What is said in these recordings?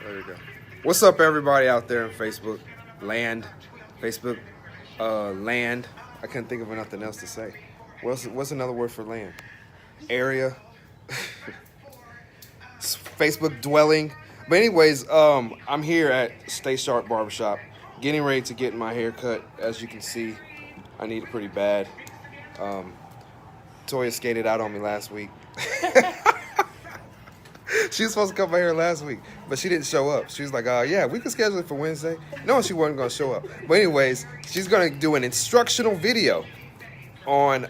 There you go. What's up, everybody out there in Facebook land? Facebook land. I couldn't think of nothing else to say. What's another word for land? Area. Facebook dwelling. But anyways, I'm here at Stay Sharp Barbershop, getting ready to get my hair cut. As you can see, I need it pretty bad. Toya skated out on me last week. She was supposed to cut my hair last week, but she didn't show up. She was like, yeah, we can schedule it for Wednesday. No, she wasn't going to show up. But anyways, she's going to do an instructional video on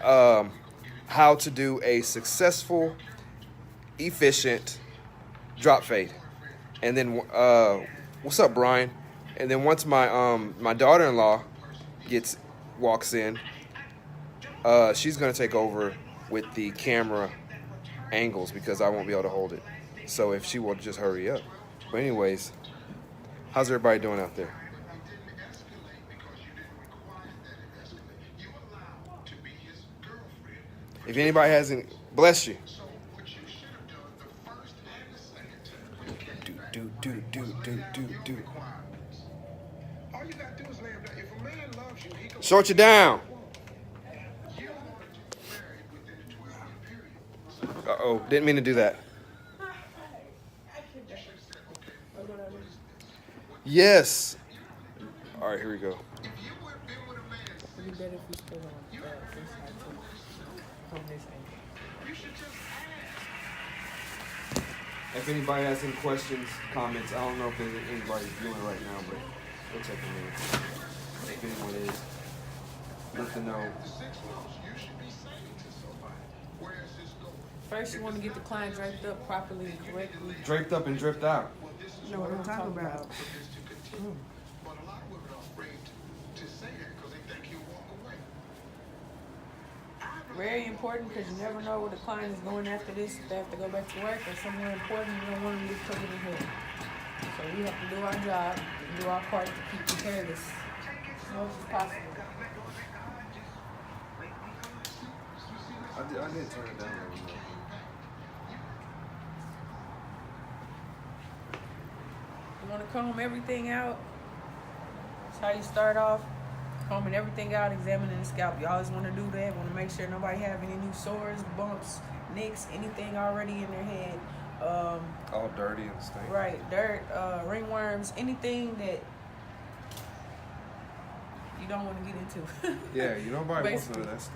how to do a successful, efficient drop fade. And then, what's up, Brian? And then once my daughter-in-law walks in, she's going to take over with the camera angles because I won't be able to hold it. So if she will just hurry up. But anyways, how's everybody doing out there? If anybody has any, bless you. Do. Short you down. Uh-oh, didn't mean to do that. Yes. All right, here we go. If anybody has any questions, comments, I don't know if there's anybody viewing right now, but we'll check in a minute. If anyone is, let them know. First, you want to get the client draped up properly and correctly. Draped up and dripped out. You know what I'm talking about. Very important because you never know where the client is going after this. If they have to go back to work or somewhere important, you don't want them to be put in the head. So we have to do our job and do our part to keep you careless as much as possible. I did turn it down a little bit. You want to comb everything out. That's how you start off. Combing everything out, examining the scalp. You always want to do that. Want to make sure nobody have any new sores, bumps, nicks, anything already in their head. All dirty and stank. Right, dirt, ringworms, anything that you don't want to get into. Yeah, nobody wants none of that stuff.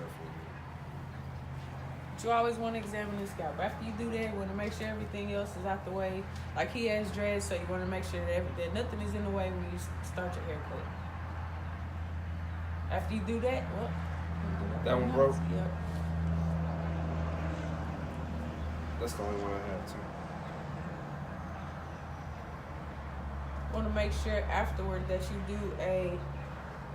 But you always want to examine the scalp. After you do that, you want to make sure everything else is out the way. Like he has dreads, so you want to make sure that nothing is in the way when you start your haircut. After you do that, well, that one broke? Yep. That's the only one I had, too. Want to make sure afterward that you do a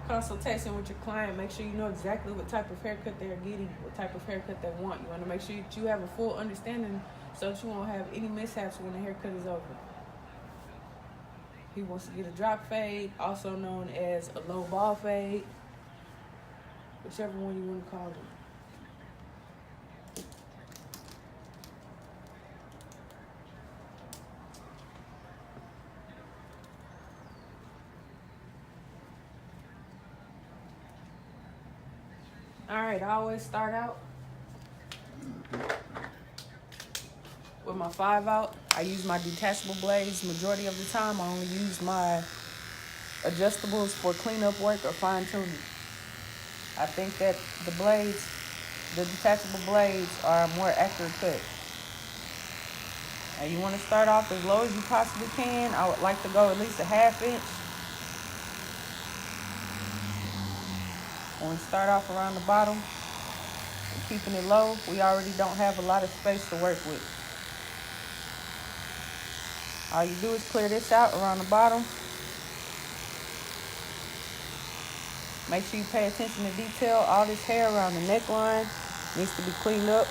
consultation with your client. Make sure you know exactly what type of haircut they're getting, what type of haircut they want. You want to make sure that you have a full understanding so that you won't have any mishaps when the haircut is over. He wants to get a drop fade, also known as a low ball fade. Whichever one you want to call it. All right, I always start out with my 5 out. I use my detachable blades. Majority of the time, I only use my adjustables for cleanup work or fine tuning. I think that the detachable blades are a more accurate cut. Now you want to start off as low as you possibly can. I would like to go at least a 1/2 inch. When we start off around the bottom, we're keeping it low. We already don't have a lot of space to work with. All you do is clear this out around the bottom. Make sure you pay attention to detail. All this hair around the neckline needs to be cleaned up.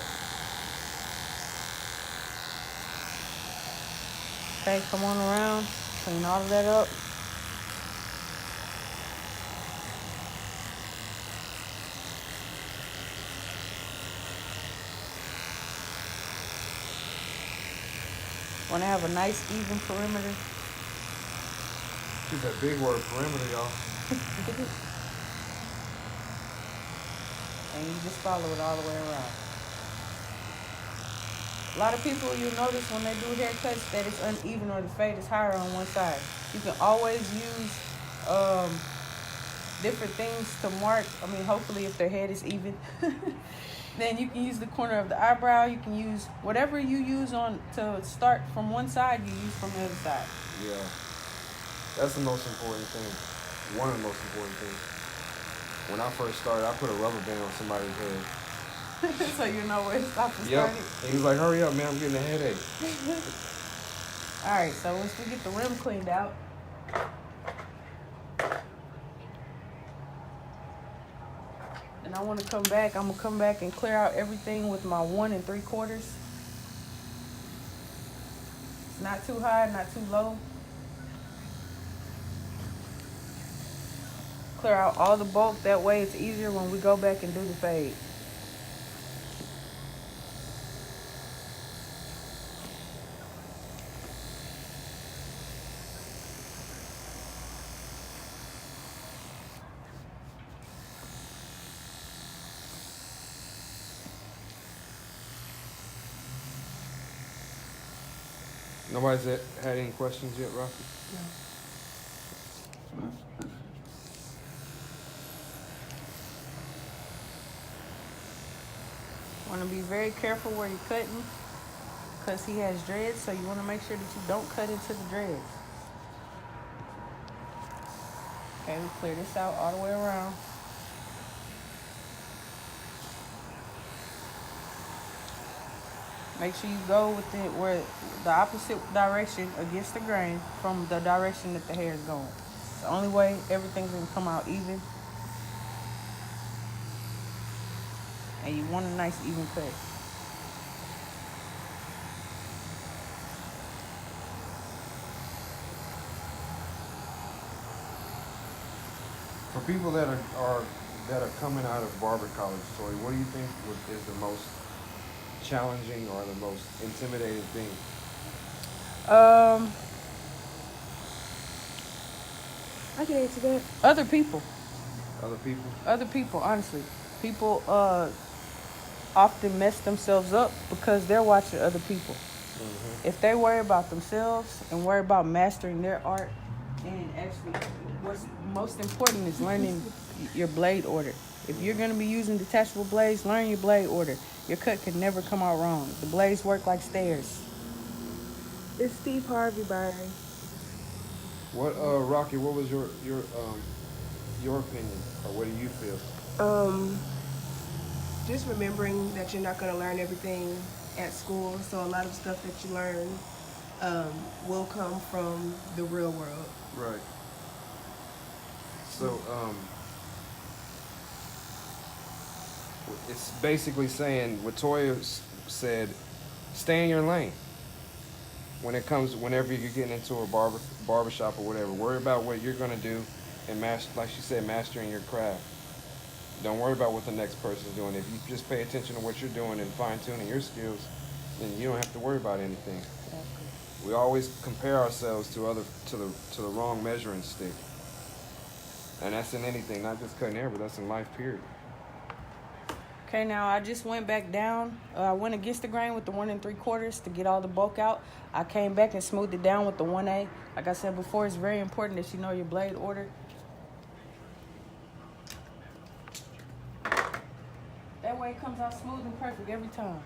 Okay, come on around, clean all of that up. Want to have a nice even perimeter She's that big word perimeter, y'all. And you just follow it all the way around. A lot of people, you notice when they do haircuts that it's uneven or the fade is higher on one side. You can always use different things to mark. I mean, hopefully if their head is even, then you can use the corner of the eyebrow. You can use whatever you use on to start from one side, you use from the other side. Yeah. That's the most important thing. One of the most important things. When I first started, I put a rubber band on somebody's head. So you know where to stop and Yep. start it. And he was like, hurry up, man, I'm getting a headache. All right, so once we get the rim cleaned out, and I want to come back, I'm going to come back and clear out everything with my 1 3/4. It's not too high, not too low. Clear out all the bulk, that way it's easier when we go back and do the fade. Nobody's had any questions yet, Rocky? No. Want to be very careful where you're cutting because he has dreads, so you want to make sure that you don't cut into the dreads. Okay, we clear this out all the way around. Make sure you go with it where the opposite direction against the grain from the direction that the hair is going. It's the only way everything's gonna come out even. And you want a nice even cut. For people that are coming out of barber college, Tori, what do you think is the most challenging or the most intimidating thing? I can answer that. Other people, honestly. People often mess themselves up because they're watching other people. Mm-hmm. If they worry about themselves and worry about mastering their art, and actually what's most important is learning your blade order. If you're going to be using detachable blades, learn your blade order. Your cut can never come out wrong. The blades work like stairs. It's Steve Harvey, Barry. What, Rocky? What was your opinion, or what do you feel? Just remembering that you're not going to learn everything at school, so a lot of stuff that you learn will come from the real world. Right. So, it's basically saying what Toya said: stay in your lane. Whenever you're getting into a barbershop or whatever, worry about what you're gonna do, and like she said, mastering your craft. Don't worry about what the next person's doing. If you just pay attention to what you're doing and fine tuning your skills, then you don't have to worry about anything. Exactly. We always compare ourselves to the wrong measuring stick, and that's in anything, not just cutting hair, but that's in life, period. Okay, now I just went back down. I went against the grain with the 1 3/4 to get all the bulk out. I came back and smoothed it down with the 1A. Like I said before, it's very important that you know your blade order. That way it comes out smooth and perfect every time.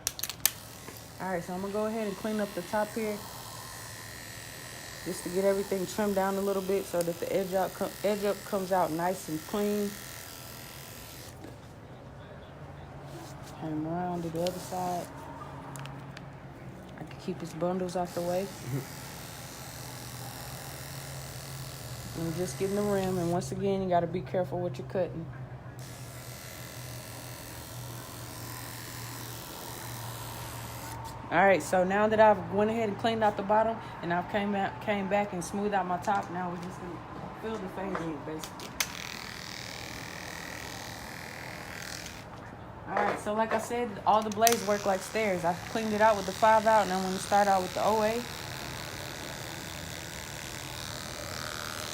All right, so I'm gonna go ahead and clean up the top here, just to get everything trimmed down a little bit so that the edge up comes out nice and clean. Turn him around to the other side. I can keep his bundles out the way. I'm just getting the rim, and once again, you gotta be careful what you're cutting. All right, so now that I've went ahead and cleaned out the bottom, and I've came back and smoothed out my top, now we're just gonna fill the fade in, basically. All right, so like I said, all the blades work like stairs. I cleaned it out with the 5 out, and I'm going to start out with the OA.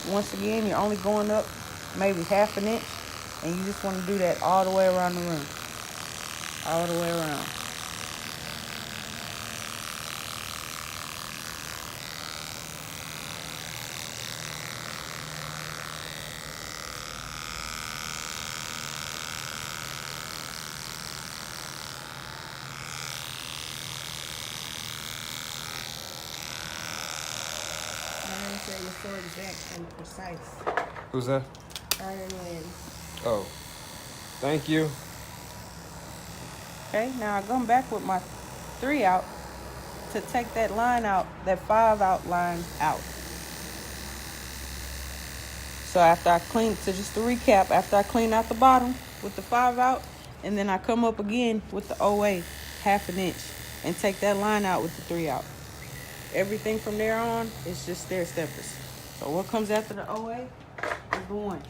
Once again, you're only going up maybe half an inch, and you just want to do that all the way around the room. All the way around. Iron said you're so exact and precise. Who's that? Iron Lens. Oh, thank you. Okay, now I come back with my 3 out to take that line out, that 5 out line out. So after I clean, so just to recap, after I clean out the bottom with the 5 out, and then I come up again with the OA, half an inch, and take that line out with the 3 out. Everything from there on is just stair steppers. So what comes after the OA is the 1.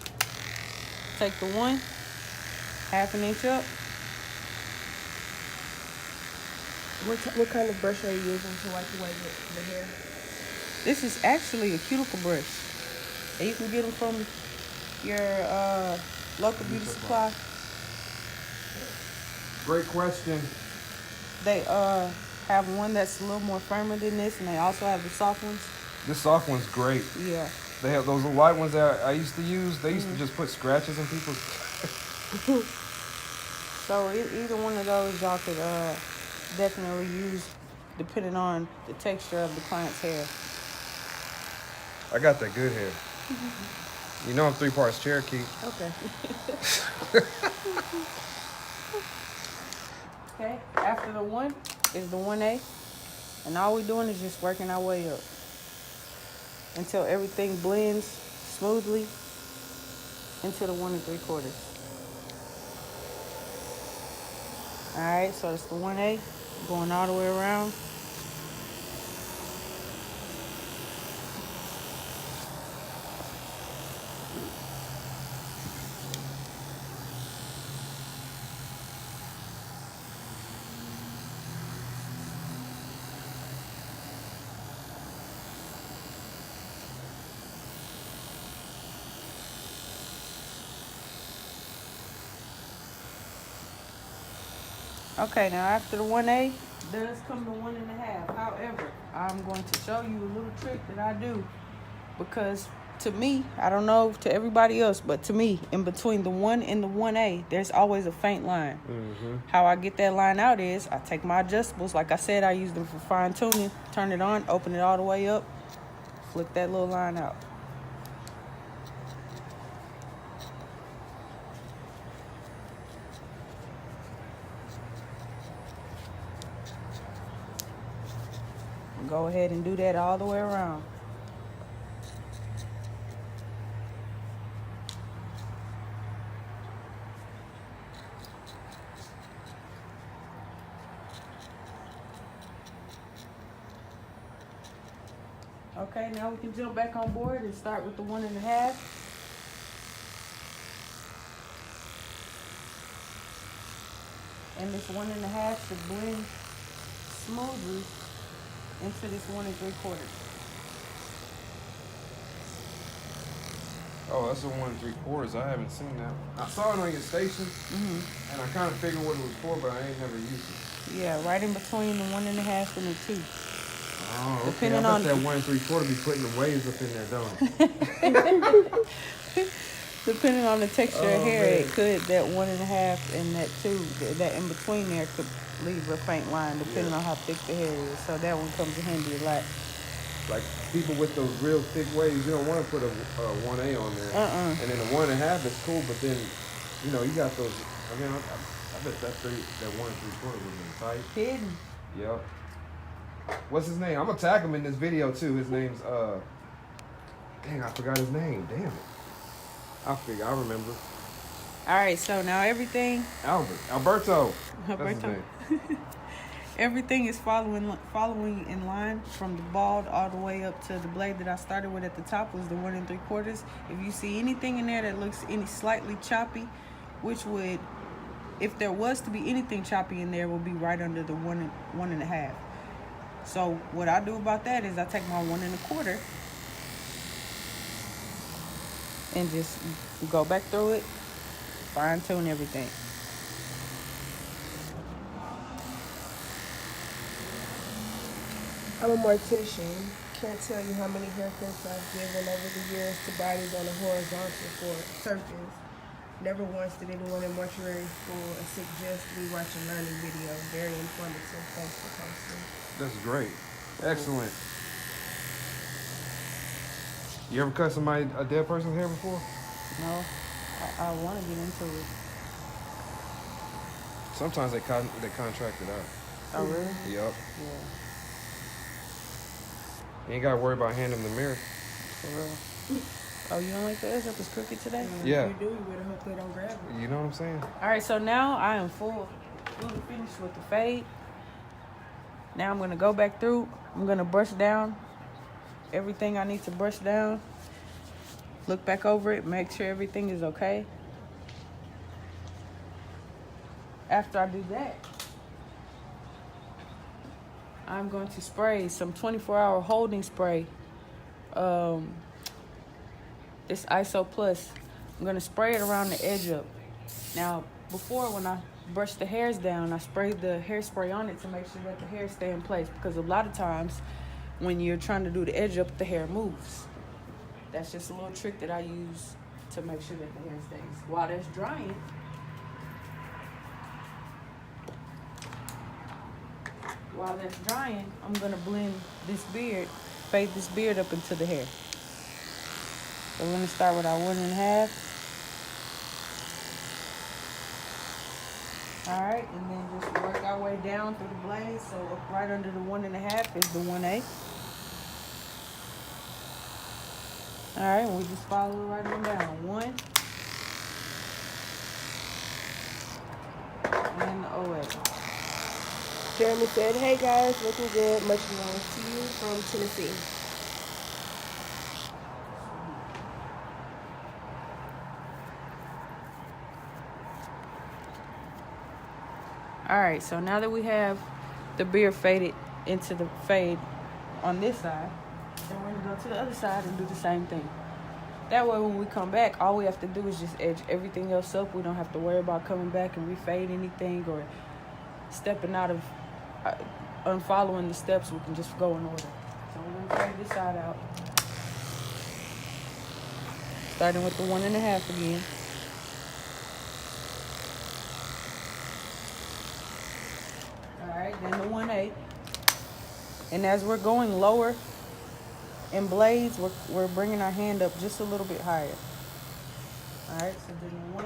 Take the 1, half an inch up. What kind of brush are you using to wipe away the hair? This is actually a cuticle brush. And you can get them from your local beauty supply. Great question. They have one that's a little more firmer than this, and they also have the soft ones. This soft one's great. Yeah. They have those white ones that I used to use. They used to just put scratches in people's. So either one of those y'all could definitely use, depending on the texture of the client's hair. I got that good hair. You know I'm 3 parts Cherokee. Okay. Okay. After the 1 is the 1A, and all we're doing is just working our way up until everything blends smoothly into the 1 3/4. All right, so it's the 1A going all the way around. Okay, now after the 1A does come the 1 1/2. However, I'm going to show you a little trick that I do, because to me, I don't know to everybody else, but to me, in between the 1 and the 1A, there's always a faint line. How I get that line out is I take my adjustables. Like I said, I use them for fine tuning. Turn it on, open it all the way up, flick that little line out. Go ahead and do that all the way around. Okay, now we can jump back on board and start with the 1 1/2. And this 1 1/2 should blend smoothly into this 1 3/4. Oh, that's a 1 3/4. I haven't seen that. I saw it on your station, and I kind of figured what it was for, but I ain't never used it. Yeah, right in between the 1 1/2 and the 2. Oh, okay. Depending I on bet that 1 3/4 be putting the waves up in there, don't it? Depending on the texture of Oh, hair, man. it could, that 1 1/2 and that 2, that in between there could leave a faint line depending on how thick the hair is. So that one comes in handy a lot. Like people with those real thick waves, you don't want to put a 1A on there. And then the 1 1/2 is cool, but then, you know, you got those. I mean, I bet that 1 3/4 would be tight. Hidden. Yep. What's his name? I'm gonna tag him in this video too. His name's dang, I forgot his name. Damn it. I'll remember. All right, so now everything, Alberto. That's his Alberto. name. everything is following in line from the bald all the way up to the blade that I started with at the top was the 1 3/4. If you see anything in there that looks any slightly choppy, which would, if there was to be anything choppy in there, would be right under the 1 1/2. So what I do about that is I take my 1 1/4 and just go back through it, fine tune everything. I'm a mortician. Can't tell you how many haircuts I've given over the years to bodies on a horizontal surface. Never once did anyone in mortuary school suggest we watch a learning video. Very informative. Thanks for posting. That's great. Excellent. You ever cut a dead person's hair before? No, I want to get into it. Sometimes they contract it out. Oh, really? Yup. Yeah, You ain't gotta worry about handing them the mirror. for real. Oh, you don't like the edge up? It's crooked today? Yeah. If you do, you better hope they don't grab it. You know what I'm saying? All right, so now I am fully finished with the fade. Now I'm going to go back through. I'm going to brush down everything I need to brush down. Look back over it, make sure everything is okay. After I do that, I'm going to spray some 24-hour holding spray. This ISO Plus. I'm going to spray it around the edge up. Now, before when I brush the hairs down, I spray the hairspray on it to make sure that the hair stay in place, because a lot of times when you're trying to do the edge up, the hair moves. That's just a little trick that I use to make sure that the hair stays. While that's drying, I'm gonna blend this beard, fade this beard up into the hair. So we're gonna start with our 1.5. All right, and then just work our way down through the blade. So up right under the 1.5 is the 1/8. All right, and we just follow it right on down. 1 and the 0.8. Jeremy said, hey guys, looking good. Much love to you from Tennessee. All right, so now that we have the beard faded into the fade on this side, then we're gonna go to the other side and do the same thing. That way when we come back, all we have to do is just edge everything else up. We don't have to worry about coming back and refade anything or stepping out of, unfollowing the steps. We can just go in order. So we're gonna fade this side out. Starting with the 1.5 again. Alright, then the 1/8. And as we're going lower in blades, we're bringing our hand up just a little bit higher. Alright, so then the 1.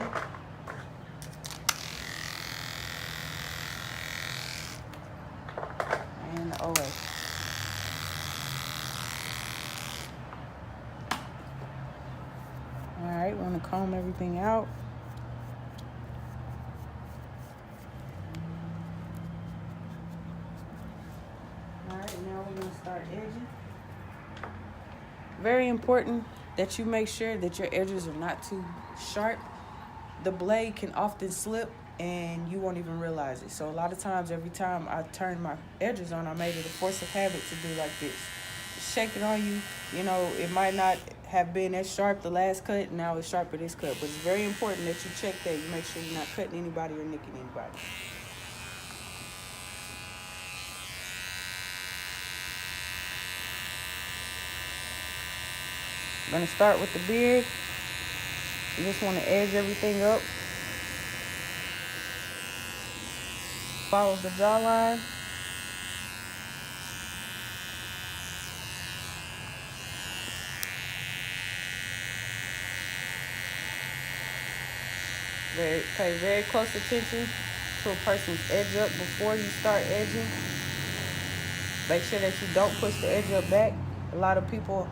And the 0.8. Alright, we're going to comb everything out. Now we're going to start edging. Very important that you make sure that your edges are not too sharp. The blade can often slip and you won't even realize it. So a lot of times, every time I turn my edges on, I made it a force of habit to do like this. Shake it on you. You know, it might not have been as sharp the last cut, now it's sharper this cut. But it's very important that you check that. You make sure you're not cutting anybody or nicking anybody. I'm going to start with the beard. You just want to edge everything up. Follow the jawline. Pay very close attention to a person's edge up before you start edging. Make sure that you don't push the edge up back. A lot of people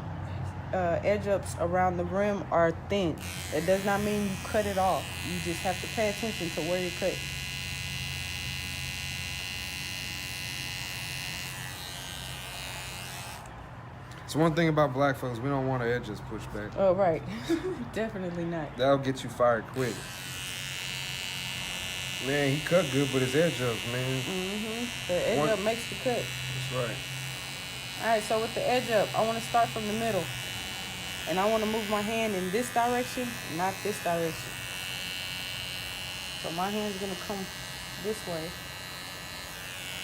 edge ups around the rim are thin. It does not mean you cut it off. You just have to pay attention to where you cut. So one thing about black folks, we don't want our edges pushed back. Oh, right. Definitely not. That'll get you fired quick. Man, he cut good, but his edge ups, man. The edge up makes the cut. That's right. All right, so with the edge up, I want to start from the middle. And I want to move my hand in this direction, not this direction. So my hand's going to come this way,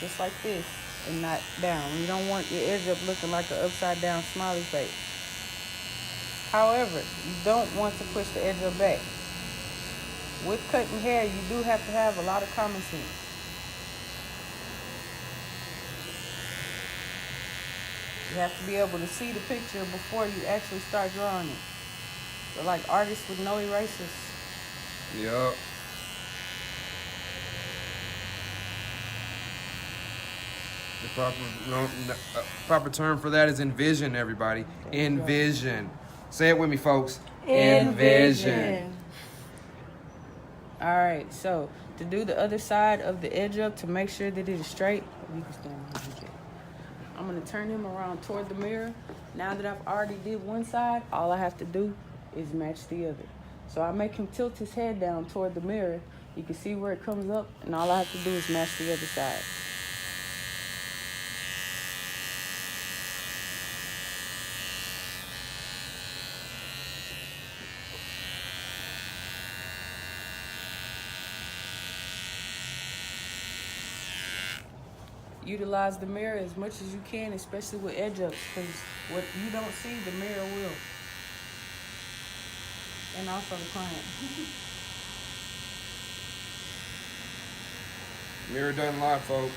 just like this, and not down. You don't want your edge up looking like an upside down smiley face. However, you don't want to push the edge up back. With cutting hair, you do have to have a lot of common sense. You have to be able to see the picture before you actually start drawing it. They're like artists with no erasers. Yup. The proper term for that is envision, everybody. Envision. Say it with me, folks. Envision. All right, so to do the other side of the edge up to make sure that it is straight, you can stand behind you. I'm gonna turn him around toward the mirror. Now that I've already did one side, all I have to do is match the other. So I make him tilt his head down toward the mirror. You can see where it comes up, and all I have to do is match the other side. Utilize the mirror as much as you can, especially with edge ups, because what you don't see, the mirror will. And also the client. Mirror doesn't lie, folks.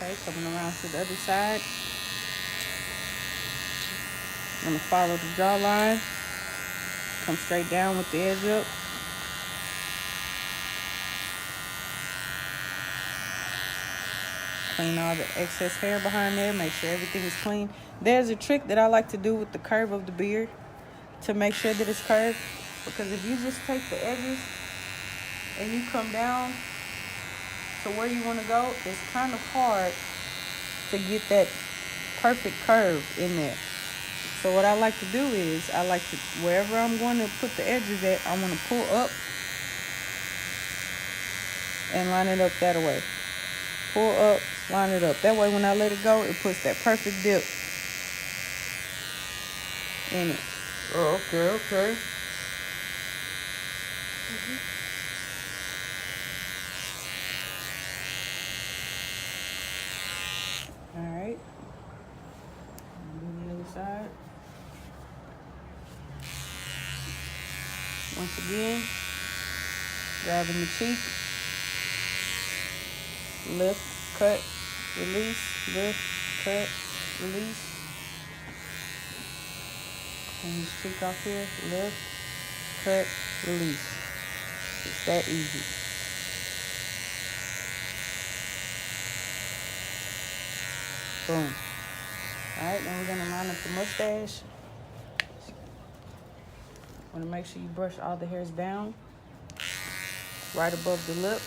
Okay, coming around to the other side. I'm gonna follow the jawline. Come straight down with the edge up. Clean all the excess hair behind there. Make sure everything is clean. There's a trick that I like to do with the curve of the beard to make sure that it's curved. Because if you just take the edges and you come down to where you want to go, it's kind of hard to get that perfect curve in there. So what I like to do is, I like to, wherever I'm going to put the edges at, I want to pull up and line it up that way. Pull up, line it up. That way when I let it go, it puts that perfect dip in it. Oh, okay. Alright. Do the other side. Once again, grabbing the cheek. Lift, cut, release, lift, cut, release. Clean his cheek off here. Lift, cut, release. It's that easy. Boom. Alright, then we're going to line up the mustache. Want to make sure you brush all the hairs down. Right above the lip.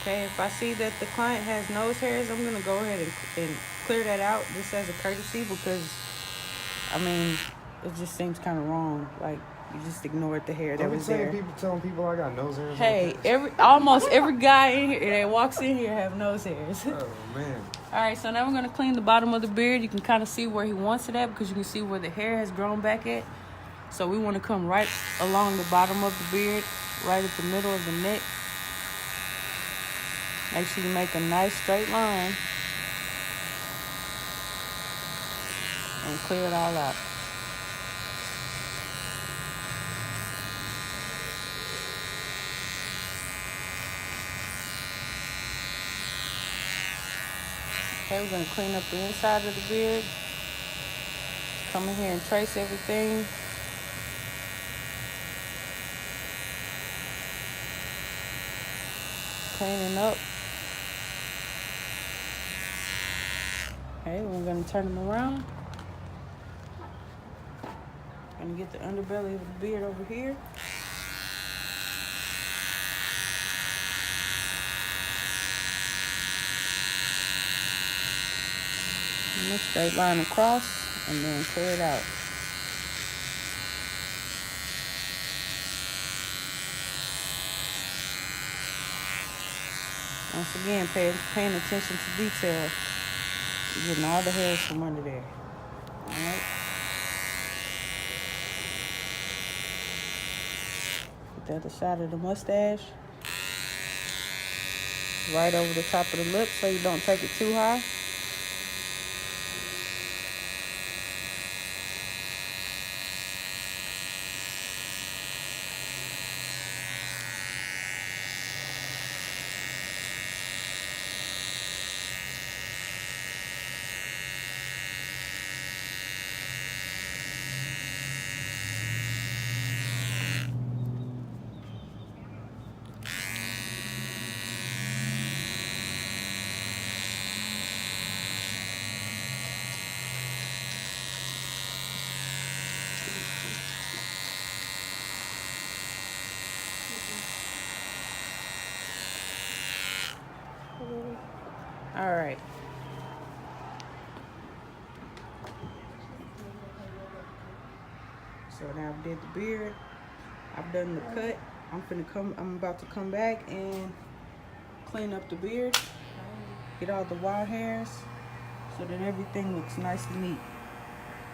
Okay, if I see that the client has nose hairs, I'm going to go ahead and clear that out just as a courtesy because, I mean, it just seems kind of wrong. Like, you just ignored the hair that was there. Telling people I got nose hairs. Hey, almost every guy in here that walks in here have nose hairs. Oh, man. All right, so now we're going to clean the bottom of the beard. You can kind of see where he wants it at because you can see where the hair has grown back at. So we want to come right along the bottom of the beard, right at the middle of the neck. Make sure you make a nice straight line. and clear it all out. Okay, we're gonna clean up the inside of the beard. Come in here and trace everything. Cleaning up. Okay, we're gonna turn them around. Gonna get the underbelly of the beard over here. And a straight line across, and then clear it out. Once again, paying attention to detail. You're getting all the hairs from under there. Alright? Put the other side of the mustache right over the top of the lip so you don't take it too high. All right. So now I've did the beard. I've done the cut. I'm about to come back and clean up the beard. Get all the wild hairs so that everything looks nice and neat.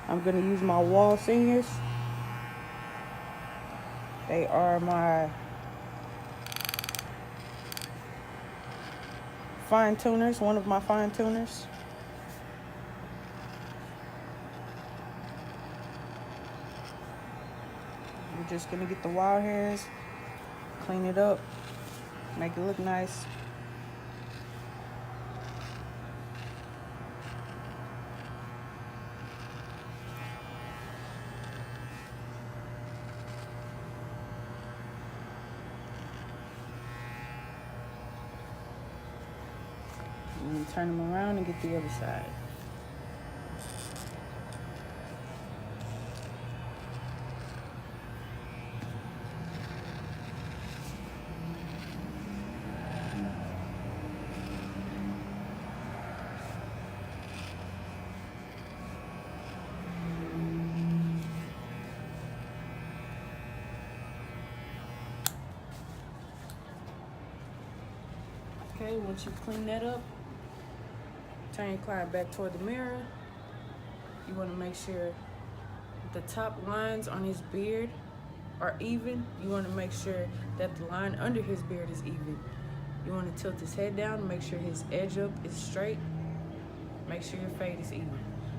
I'm gonna use my Wahl Seniors. They are my fine tuners, one of my fine tuners. We're just gonna get the wild hairs, clean it up, make it look nice. And then turn them around and get the other side. Okay, once you clean that up, turn your client back toward the mirror. You want to make sure the top lines on his beard are even. You want to make sure that the line under his beard is even. You want to tilt his head down, make sure his edge up is straight. Make sure your fade is even.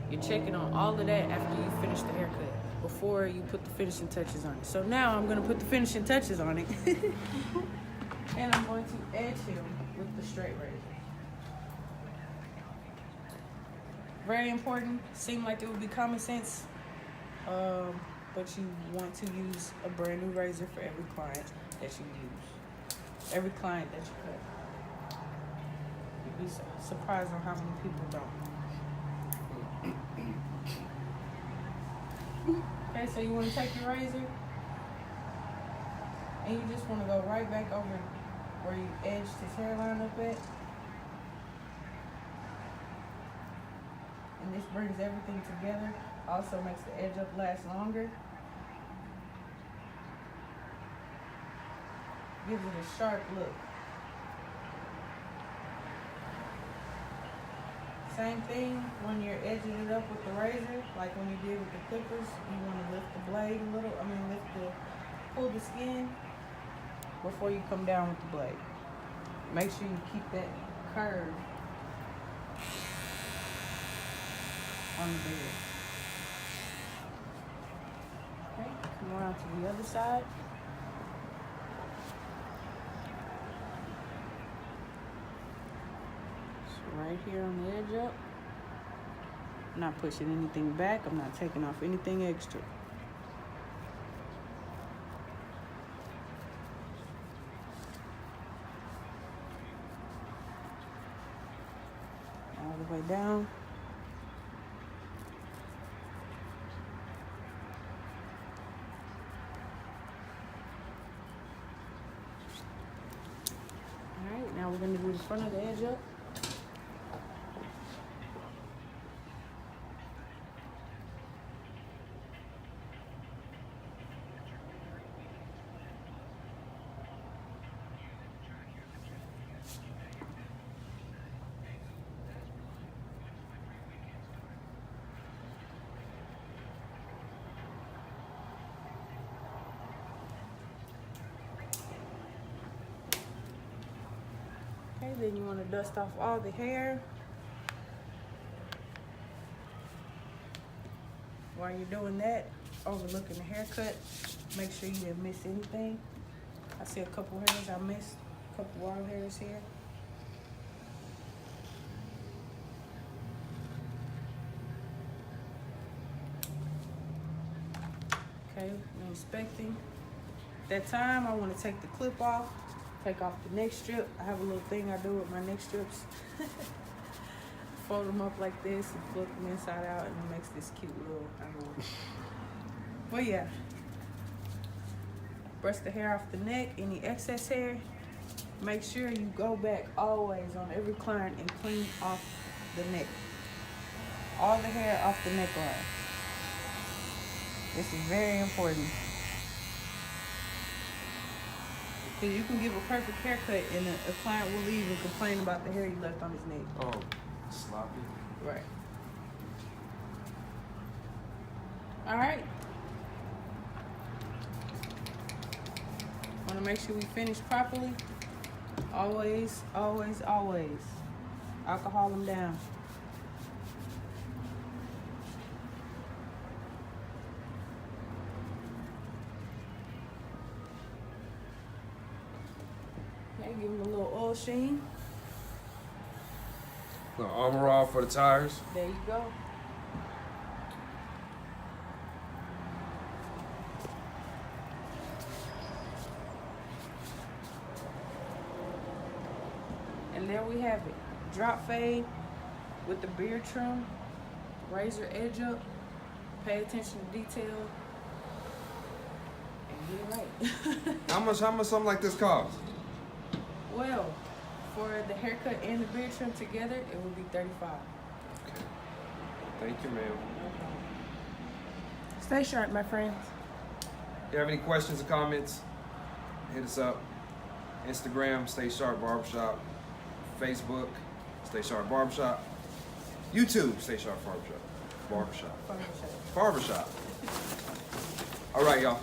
You're checking on all of that after you finish the haircut, before you put the finishing touches on it. So now I'm going to put the finishing touches on it. And I'm going to edge him with the straight razor. Very important. Seemed like it would be common sense, but you want to use a brand new razor for every client that you use. Every client that you cut. You'd be surprised on how many people don't. Okay, so you want to take your razor and you just want to go right back over where you edged his hairline up at. And this brings everything together. Also makes the edge up last longer. Gives it a sharp look. Same thing when you're edging it up with the razor, like when you did with the clippers. You want to lift the blade a little, pull the skin before you come down with the blade. Make sure you keep that curve on the beard. around to the other side. So right here on the edge up. I'm not pushing anything back. I'm not taking off anything extra. All the way down. All right, now we're gonna do the front of the edge up. Okay, then you want to dust off all the hair. While you're doing that, overlooking the haircut, make sure you didn't miss anything. I see a couple hairs I missed, a couple wild hairs here. Okay, we're inspecting. That time, I want to take the clip off, take off the neck strip. I have a little thing I do with my neck strips. Fold them up like this and flip them inside out, and it makes this cute little angle. But yeah, brush the hair off the neck, any excess hair. Make sure you go back always on every client and clean off the neck. All the hair off the neckline. This is very important. Because you can give a perfect haircut and a client will leave and complain about the hair you left on his neck. Oh, sloppy. Right. All right. Want to make sure we finish properly. Always, always, always. Alcohol them down. Okay, give them a little oil sheen. Little Armor All for the tires. There you go. And there we have it. Drop fade with the beard trim, razor edge up, pay attention to detail, and get it right. How much something like this cost? Well, for the haircut and the beard trim together, it would be $35. Okay. Thank you, ma'am. Stay sharp, my friends. If you have any questions or comments, hit us up. Instagram, Stay Sharp Barbershop. Facebook, Stay Sharp Barbershop. YouTube, Stay Sharp Barbershop. Barbershop. Barbershop. All right, y'all.